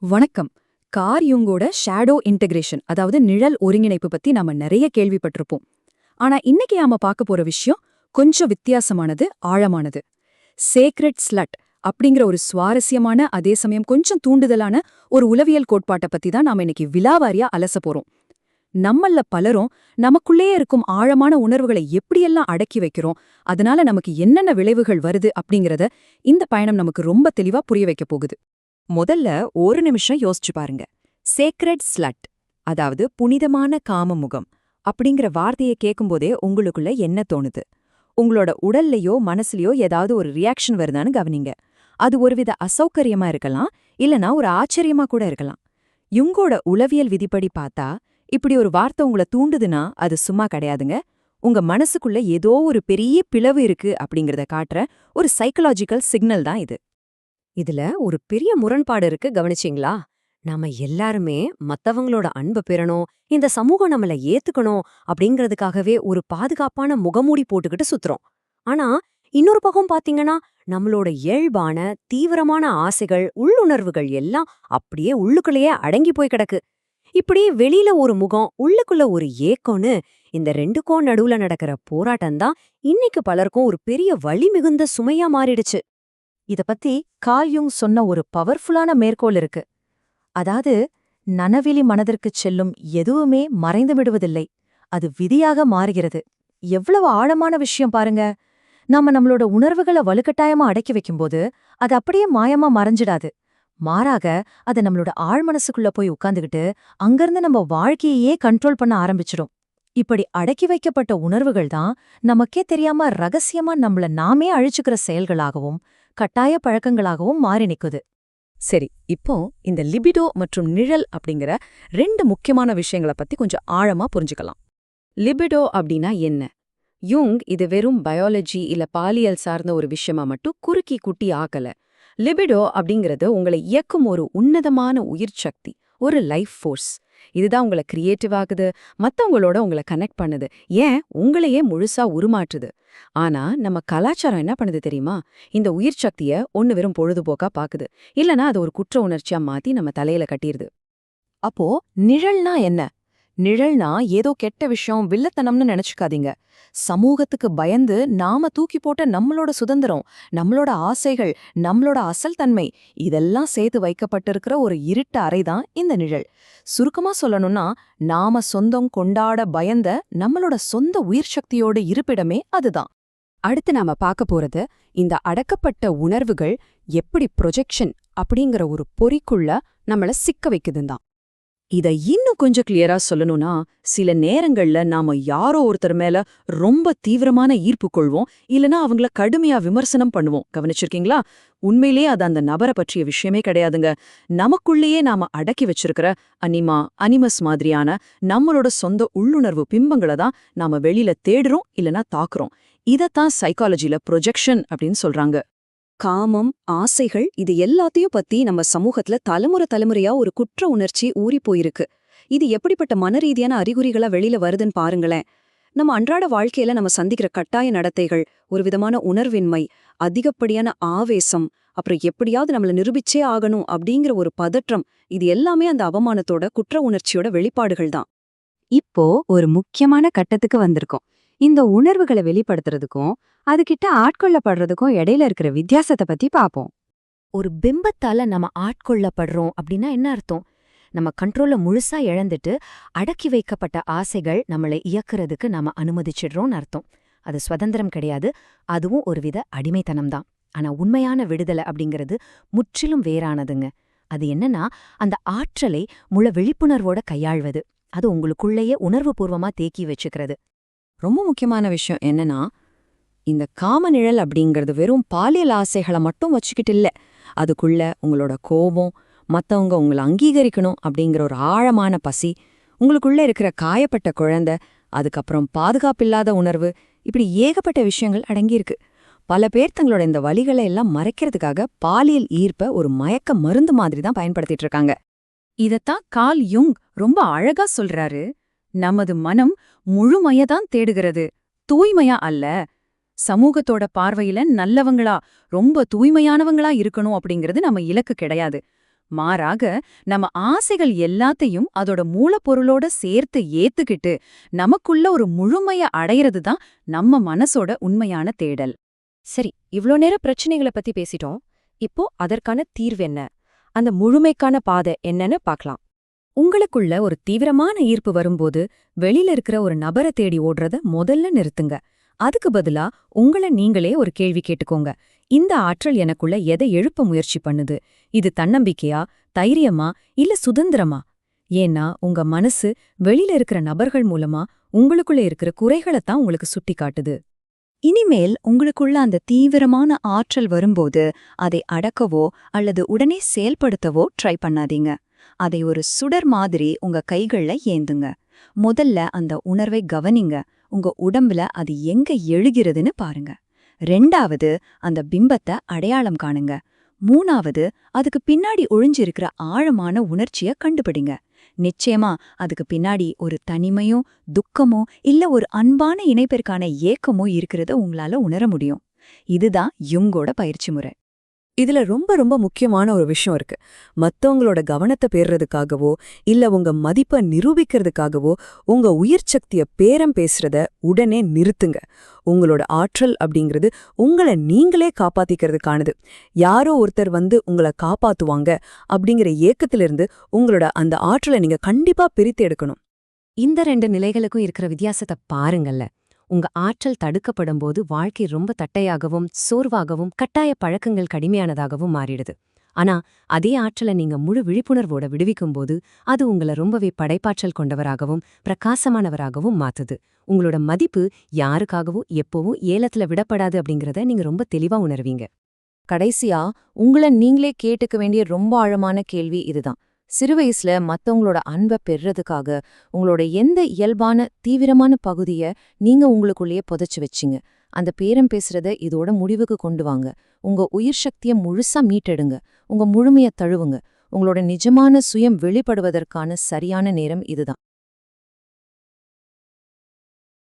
வணக்கம். Car யுங்கோட shadow integration, அதாவது நிழல் ஒருங்கிணைப்பு பத்தி நாம நிறைய கேள்விப்பட்டிருப்போம். ஆனா இன்னைக்கு நாம பார்க்க போற விஷயம் கொஞ்சம் வித்தியாசமானது, ஆழமானது. சேக்ரெட் ஸ்லட் அப்படிங்கிற ஒரு சுவாரஸ்யமான, அதே சமயம் கொஞ்சம் தூண்டுதலான ஒரு உளவியல் கோட்பாட்டை பத்தி தான் நாம இன்னைக்கு விலாவாரியா அலச போறோம். நம்மள பலரும் நமக்குள்ளேயே இருக்கும் ஆழமான உணர்வுகளை எப்படியெல்லாம் அடக்கி வைக்கிறோம், அதனால நமக்கு என்னென்ன விளைவுகள் வருது அப்படிங்கறத இந்த பயணம் நமக்கு ரொம்ப தெளிவா புரிய வைக்க போகுது. முதல்ல ஒரு நிமிஷம் யோசிச்சு பாருங்க. சேக்ரெட் ஸ்லட், அதாவது புனிதமான காமமுகம் அப்படிங்கிற வார்த்தையை கேட்கும்போதே உங்களுக்குள்ள என்ன தோணுது? உங்களோட உடல்லையோ மனசுலயோ ஏதாவது ஒரு ரியாக்ஷன் வருதான்னு கவனிங்க. அது ஒருவித அசௌகரியமா இருக்கலாம், இல்லனா ஒரு ஆச்சரியமா கூட இருக்கலாம். யுங்கோட உளவியல் விதிப்படி பார்த்தா, இப்படி ஒரு வார்த்தை உங்களை தூண்டுதுன்னா அது சும்மா கிடையாதுங்க. உங்க மனசுக்குள்ள ஏதோ ஒரு பெரிய பிளவு இருக்கு அப்படிங்கறத காட்டுற ஒரு சைக்கலாஜிக்கல் சிக்னல் தான் இது. இதுல ஒரு பெரிய முரண்பாடு இருக்கு, கவனிச்சிங்களா? நாம எல்லாருமே மத்தவங்களோட அன்பை பெறணும், இந்த சமூகம் நம்மள ஏத்துக்கணும் அப்படிங்கறதுக்காகவே ஒரு பாதுகாப்பான முகமூடி போட்டுக்கிட்டு சுத்துறோம். ஆனா இன்னொரு பக்கம் பாத்தீங்கன்னா, நம்மளோட இயல்பான தீவிரமான ஆசைகள், உள்ளுணர்வுகள் எல்லாம் அப்படியே உள்ளுக்குள்ளேயே அடங்கி போய் கிடக்கு. இப்படி வெளியில ஒரு முகம், உள்ளுக்குள்ள ஒரு ஏக்கம்னு இந்த ரெண்டுக்கும் நடுவுல நடக்கிற போராட்டம்தான் இன்னைக்கு பலருக்கும் ஒரு பெரிய வலி மிகுந்த சுமையா மாறிடுச்சு. இத பத்தி கால் யுங் சொன்ன ஒரு பவர்ஃபுல்லான மேற்கோள் இருக்கு. அதாவது, நனவிலி மனதிற்குச் செல்லும் எதுவுமே மறைந்து விடுவதில்லை, அது விதியாக மாறுகிறது. எவ்வளவு ஆழமான விஷயம் பாருங்க. நாம நம்மளோட உணர்வுகளை வலுக்கட்டாயமா அடக்கி வைக்கும்போது அது அப்படியே மாயமா மறைஞ்சிடாது. மாறாக அது நம்மளோட ஆழ்மனசுக்குள்ள போய் உட்கார்ந்துகிட்டு அங்கிருந்து நம்ம வாழ்க்கையையே கண்ட்ரோல் பண்ண ஆரம்பிச்சிடும். இப்படி அடக்கி வைக்கப்பட்ட உணர்வுகள் தான் நமக்கே தெரியாம ரகசியமா நம்மள நாமே அழிச்சுக்கிற செயல்களாகவும் கட்டாய பழக்கங்களாகவும் மாறி நிக்குது. சரி, இப்போ இந்த லிபிடோ மற்றும் நிழல் அப்படிங்கிற ரெண்டு முக்கியமான விஷயங்களை பத்தி கொஞ்சம் ஆழமா புரிஞ்சுக்கலாம். லிபிடோ அப்படின்னா என்ன? யுங் இது வெறும் பயாலஜி இல்ல பாலியல் சார்ந்த ஒரு விஷயமா மட்டும் குறுக்கி குட்டி ஆக்கல. லிபிடோ அப்படிங்கிறது உங்களை இயக்கும் ஒரு உன்னதமான உயிர் சக்தி, ஒரு லைஃப் ஃபோர்ஸ். இதுதான் உங்களை கிரியேட்டிவ் ஆகுது, மத்தவங்களோட உங்களை கனெக்ட் பண்ணுது, ஏன் உங்களையே முழுசா உருமாற்றுது. ஆனா நம்ம கலாச்சாரம் என்ன பண்ணுது தெரியுமா? இந்த உயிர் சக்திய ஒன்னு வெறும் பொழுதுபோக்கா பாக்குது, இல்லனா அது ஒரு குற்ற உணர்ச்சியா மாத்தி நம்ம தலையில கட்டிருது. அப்போ நிழல்னா என்ன? நிழல்னா ஏதோ கெட்ட விஷயம், வில்லத்தனம்னு நினைச்சுக்காதீங்க. சமூகத்துக்கு பயந்து நாம தூக்கி போட்ட நம்மளோட சுதந்திரம், நம்மளோட ஆசைகள், நம்மளோட அசல் தன்மை, இதெல்லாம் சேர்த்து வைக்கப்பட்டிருக்கிற ஒரு இருட்டு அறைதான் இந்த நிழல். சுருக்கமா சொல்லணும்னா, நாம சொந்தம் கொண்டாட பயந்த நம்மளோட சொந்த உயிர் சக்தியோட இருப்பிடமே அதுதான். அடுத்து நாம பார்க்க போறது, இந்த அடக்கப்பட்ட உணர்வுகள் எப்படி ப்ரொஜெக்ஷன் அப்படிங்கிற ஒரு பொறிக்குள்ள நம்மள சிக்க வைக்குதுதான். இத இன்னும் கொஞ்சம் கிளியரா சொல்லணும்னா, சில நேரங்கள்ல நாம யாரோ ஒருத்தர் மேல ரொம்ப தீவிரமான ஈர்ப்பு கொள்வோம், இல்லனா அவங்கள கடுமையா விமர்சனம் பண்ணுவோம். கவனிச்சிருக்கீங்களா? உண்மையிலே அது அந்த நபரை பற்றிய விஷயமே கிடையாதுங்க. நமக்குள்ளேயே நாம அடக்கி வச்சிருக்கிற அனிமஸ் மாதிரியான நம்மளோட சொந்த உள்ளுணர்வு பிம்பங்களை தான் நாம வெளியில தேடுறோம், இல்லனா தாக்குறோம். இதத்தான் சைக்காலஜில ப்ரொஜெக்ஷன் அப்படின்னு சொல்றாங்க. காமம், ஆசைகள், இது எல்லாத்தையும் பத்தி நம்ம சமூகத்துல தலைமுறையா ஒரு குற்ற உணர்ச்சி ஊறி போயிருக்கு. இது எப்படிப்பட்ட மனரீதியான அறிகுறிகளா வெளியில வருதுன்னு பாருங்களேன். நம்ம அன்றாட வாழ்க்கையில நம்ம சந்திக்கிற கட்டாய நடத்தைகள், ஒரு விதமான உணர்வின்மை, அதிகப்படியான ஆவேசம், அப்புறம் எப்படியாவது நம்மள நிரூபிச்சே ஆகணும் அப்படிங்கிற ஒரு பதற்றம், இது எல்லாமே அந்த அவமானத்தோட, குற்ற உணர்ச்சியோட வெளிப்பாடுகள் தான். இப்போ ஒரு முக்கியமான கட்டத்துக்கு வந்திருக்கோம். இந்த உணர்வுகளை வெளிப்படுத்துறதுக்கும் அதுகிட்ட ஆட்கொள்ளப்படுறதுக்கும் இடையில இருக்கிற வித்தியாசத்தை பத்தி பாப்போம். ஒரு பிம்பத்தால நம்ம ஆட்கொள்ளப்படுறோம் அப்படின்னா என்ன அர்த்தம்? நம்ம கண்ட்ரோல முழுசா இழந்துட்டு அடக்கி வைக்கப்பட்ட ஆசைகள் நம்மளை இயக்குறதுக்கு நாம அனுமதிச்சிடுறோம்னு அர்த்தம். அது சுதந்திரம் கிடையாது, அதுவும் ஒருவித அடிமைத்தனம்தான். ஆனா உண்மையான விடுதலை அப்படிங்கிறது முற்றிலும் வேறானதுங்க. அது என்னன்னா, அந்த ஆற்றலை முழு விழிப்புணர்வோட கையாள்வது, அது உங்களுக்குள்ளேயே உணர்வுபூர்வமா தேக்கி வச்சுக்கிறது. ரொம்ப முக்கியமான விஷயம் என்னன்னா, இந்த காமநிழல் அப்படிங்கிறது வெறும் பாலியல் ஆசைகளை மட்டும் வச்சுக்கிட்டு இல்ல. அதுக்குள்ள உங்களோட கோபம், மத்தவங்க உங்களை அங்கீகரிக்கணும் அப்படிங்கிற ஒரு ஆழமான பசி, உங்களுக்குள்ள இருக்கிற காயப்பட்ட குழந்தை, அதுக்கப்புறம் பாதுகாப்பில்லாத உணர்வு, இப்படி ஏகப்பட்ட விஷயங்கள் அடங்கியிருக்கு. பல பேர் தங்களோட இந்த வலிகளை எல்லாம் மறைக்கிறதுக்காக பாலியல் ஈர்ப்ப ஒரு மயக்க மருந்து மாதிரி தான் பயன்படுத்திட்டு இருக்காங்க. இதத்தான் கால் யுங் ரொம்ப அழகா சொல்றாரு. நமது மனம் முழுமையதான் தேடுகிறது, தூய்மையா அல்ல. சமூகத்தோட பார்வையில நல்லவங்களா, ரொம்ப தூய்மையானவங்களா இருக்கணும் அப்படிங்கிறது நம்ம இலக்கு கிடையாது. மாறாக நம்ம ஆசைகள் எல்லாத்தையும் அதோட மூலப்பொருளோட சேர்த்து ஏத்துக்கிட்டு நமக்குள்ள ஒரு முழுமைய அடையிறது தான் நம்ம மனசோட உண்மையான தேடல். சரி, இவ்ளோ நேரம் பிரச்சனைகளை பத்தி பேசிட்டோம். இப்போ அதற்கான தீர்வு என்ன, அந்த முழுமைக்கான பாதை என்னன்னு பார்க்கலாம். உங்களுக்குள்ள ஒரு தீவிரமான ஈர்ப்பு வரும்போது வெளியில இருக்கிற ஒரு நபரை தேடி ஓடுறத முதல்ல நிறுத்துங்க. அதுக்கு பதிலா உங்கள நீங்களே ஒரு கேள்வி கேட்டுக்கோங்க. இந்த ஆற்றல் எனக்குள்ள எதை எழுப்ப முயற்சி பண்ணுது? இது தன்னம்பிக்கையா, தைரியமா, இல்ல சுதந்திரமா? ஏன்னா உங்க மனசு வெளியில இருக்கிற நபர்கள் மூலமா உங்களுக்குள்ள இருக்கிற குறைகளைத்தான் உங்களுக்கு சுட்டி காட்டுது. இனிமேல் உங்களுக்குள்ள அந்த தீவிரமான ஆற்றல் வரும்போது அதை அடக்கவோ அல்லது உடனே செயல்படுத்தவோ ட்ரை பண்ணாதீங்க. அதை ஒரு சுடர் மாதிரி உங்க கைகள்ல ஏந்துங்க. முதல்ல அந்த உணர்வை கவனிங்க. உங்க உடம்புல அது எங்க எழுகிறதுன்னு பாருங்க. ரெண்டாவது, அந்த பிம்பத்தை அடையாளம் காணுங்க. மூணாவது, அதுக்கு பின்னாடி ஒளிஞ்சிருக்கிற ஆழமான உணர்ச்சிய கண்டுபிடிங்க. நிச்சயமா அதுக்கு பின்னாடி ஒரு தனிமையோ, துக்கமோ, இல்ல ஒரு அன்பான இணைப்பிற்கான ஏக்கமோ இருக்கிறத உங்களால உணர முடியும். இதுதான் யுங்கோட பயிற்சி முறை. இதுல ரொம்ப ரொம்ப முக்கியமான ஒரு விஷயம் இருக்கு. மத்தவங்களோட கவனத்தை பெறுறதுக்காகவோ இல்ல உங்க மதிப்பை நிரூபிக்கிறதுக்காகவோ உங்க உயிர் சக்திய பேரம் பேசுறத உடனே நிறுத்துங்க. உங்களோட ஆற்றல் அப்படிங்கிறது உங்களை நீங்களே காப்பாத்திக்கிறதுக்கானது. யாரோ ஒருத்தர் வந்து உங்களை காப்பாத்துவாங்க அப்படிங்கிற ஏக்கத்திலிருந்து உங்களோட அந்த ஆற்றலை நீங்க கண்டிப்பா பிரித்து எடுக்கணும். இந்த 2 நிலைகளுக்கும் இருக்கிற வித்தியாசத்தை பாருங்கல்ல. உங்க ஆற்றல் தடுக்கப்படும்போது வாழ்க்கை ரொம்ப தட்டையாகவும் சோர்வாகவும் கட்டாய பழக்கங்கள் கடுமையானதாகவும் மாறிடுது. ஆனா அதே ஆற்றலை நீங்க முழு விழிப்புணர்வோட விடுவிக்கும்போது அது உங்களை ரொம்பவே படைப்பாற்றல் கொண்டவராகவும் பிரகாசமானவராகவும் மாத்துது. உங்களோட மதிப்பு யாருக்காகவும் எப்பவும் ஏலத்துல விடப்படாது அப்படிங்கறத நீங்க ரொம்ப தெளிவா உணர்வீங்க. கடைசியா உங்கள நீங்களே கேட்டுக்க வேண்டிய ரொம்ப ஆழமான கேள்வி இதுதான். சிறு வயசுல மத்தவங்களோட அன்பை பெறுறதுக்காக உங்களோட எந்த இயல்பான தீவிரமான பகுதிய நீங்க உங்களுக்குள்ளேயே புதைச்சு வச்சிங்க? அந்த பேரம் பேசுறத இதோட முடிவுக்கு கொண்டு வாங்க. உங்க உயிர் சக்தியை முழுசா மீட்டெடுங்க. உங்க முழுமைய தழுவுங்க. உங்களோட நிஜமான சுயம் வெளிப்படுவதற்கான சரியான நேரம் இதுதான்.